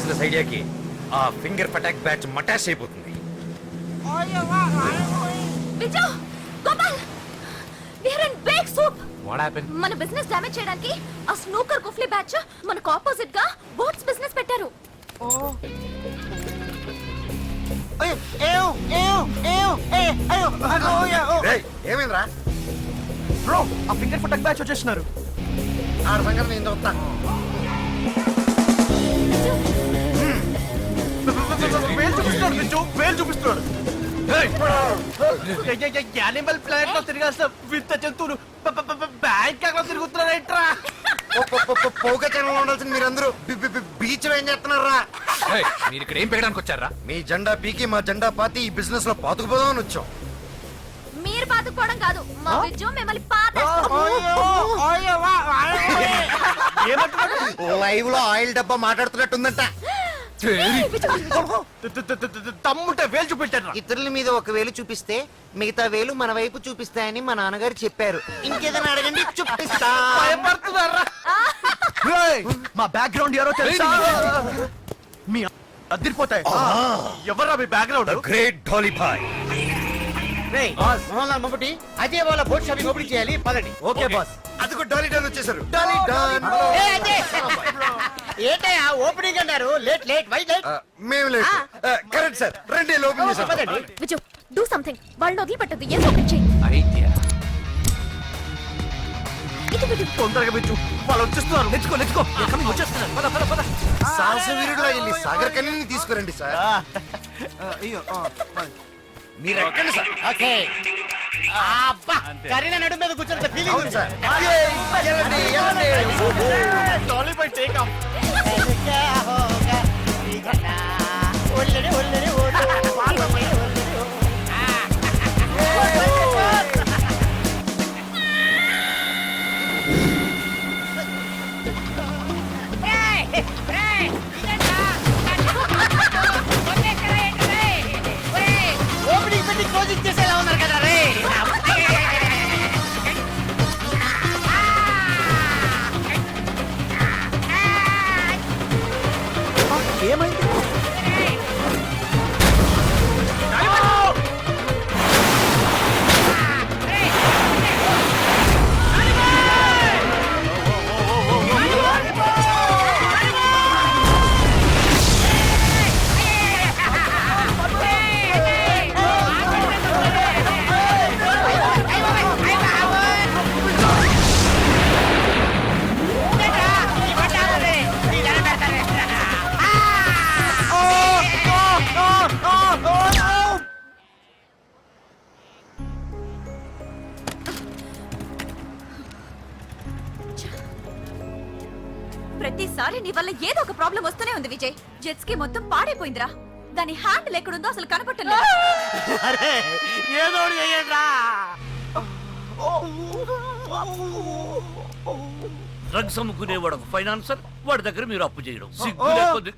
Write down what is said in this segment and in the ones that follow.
Business ఐడియాకి ఆ finger పటాక్ batch మటాష్ అయిపోతుంది. Vijay Gopal we are in big soup. What happen? మన బిజినెస్ డ్యామేజ్ చేయడానికి ఆ స్నూకర్ కుఫ్లీ బ్యాచ్ మనకు ఆపోజిట్ గా బోట్స్ బిజినెస్ పెట్టారు. ఏమైందిరా? బ్రో ఆ ఫింగర్ పటాక్ బ్యాచ్ వచ్చేస్తున్నారు. ఆడ సంగతి నేను చూస్తా. వేలు చూపిస్తున్నాడు. యానిమల్ ప్లానెట్ లో తిరగాల్సిన వింత జంతువులు బ్యాంక్ లో తిరుగుతున్నారా? పోక ఛానల్ ఉండాల్సిన మీరందరూ బీచ్ లో ఏం చేస్తున్నారా? మీరు ఇక్కడ ఏం పెట్టడానికి వచ్చారా? మీ జెండా పీకి మా జెండా పాతి ఈ బిజినెస్ లో పాతుకుపోదామని వచ్చాం. మీరు పాతుకోవడం కాదు, మా విజయ్ మిమ్మల్ని పాత లైవ్ లో ఆయిల్ డబ్బా మాట్లాడుతున్నట్టుందంట. తమ్ముంటే వేలు చూపెట్టారు. ఇతరుల మీద ఒక వేలు చూపిస్తే మిగతా వేలు మన వైపు చూపిస్తాయని మా నాన్నగారు చెప్పారు. ఇంకేదైనా అడగండి చూపిస్తా. మా బ్యాక్గ్రౌండ్ ఎవరో తెలుసా? మీ అదిరిపోతాయి. ఎవరా మీ background? Great Dolly boy. Ajay వాళ్ళ బోట్ షాపింగ్ ఓపెన్ చేయాలి, పదండి. Okay boss. అదిగో డాలీ డాన్ వచ్చేసారు. Dolly don. ఏంటయ్యా ఓపెనింగ్ అన్నారు? Late late why late? మేము లేదు. Correct sir. రండి ఓపెన్ చేసాం. Vijay do something. వాళ్ళని వదిలిపెట్టద్దు, ఏదో ఒకటి చెయ్యి. ఐడియా. ఇది విజయ్ తొందరగా బిచ్చు, వాళ్ళు వచ్చేస్తున్నారు. లెట్స్ గో వచ్చేస్తున్నారు. పద పద పద. సాహస వీరుడులా వెళ్ళి సాగర్ కన్నీని తీసుకురండి సార్. మీరు ఎక్కండి సార్. ఓకే. అబ్బా కరీనా నడుం మీద కూర్చొని ఫీలింగ్ ఉంది sir. Dolly bye take off. Opening పెట్టి క్లోజింగ్ చేసేలా ఉన్నారు కదా రే. ఏమైంది? ప్రతిసారి నీ వల్ల ఏదో ఒక ప్రాబ్లం వస్తూనే ఉంది విజయ్. జెట్స్ కి మొత్తం పాడైపోయిందిరా. దాని హ్యాండిల్ ఎక్కడుందో అసలు కనపట్టలేదు. ఏదో ఒకటి చేయండి రా. డ్రగ్స్ అమ్ముకునేవాడు ఒక ఫైనాన్సర్, వాడి దగ్గర మీరు అప్పు చేయడం సిగ్గు లేకపోతే.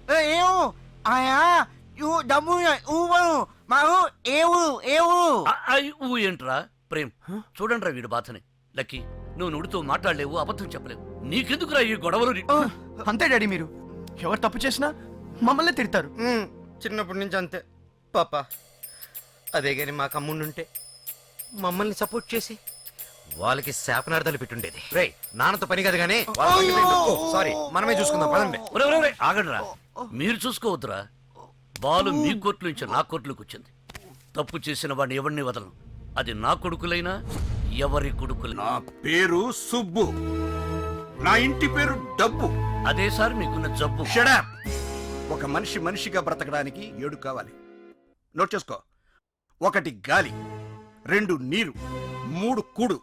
ఏంట్రా ప్రేమ్, చూడండిరా వీడు బాధని. లక్కీ, నువ్వు నుడితో మాట్లాడలేవు, అబద్ధం చెప్పలేవు. నీకెందుకురా ఈ గొడవలు? అంతే డాడీ, మీరు ఎవరు తప్పు చేసినా మమ్మల్ని తిడతారు. చిన్నప్పటి నుంచి అంతే పాప. అదే గాని మా కమ్ముండుంటే మమ్మల్ని సపోర్ట్ చేసి వాళ్ళకి శాపనార్థాలు పెట్టుండేది. రే నాన్నతో పని కదా గానీ సారీ, మనమే చూసుకుందాం పదండి. ఆగండిరా, మీరు చూసుకోవద్దురా. బాలు మీ కోర్టు నుంచి నా కోర్టులోకి వచ్చింది. తప్పు చేసిన వాడిని ఎవరిని వదలను. అది నా కొడుకులైనా ఎవరి కొడుకులైనా. నా పేరు సుబ్బు, నా ఇంటి పేరు డబ్బు. అదే సార్ మీకున్న జబ్బు. షడప్. ఒక మనిషి మనిషిగా బ్రతకడానికి 7 కావాలి. నోట్ చేసుకో. 1 గాలి, 2 నీరు, 3 కూడు,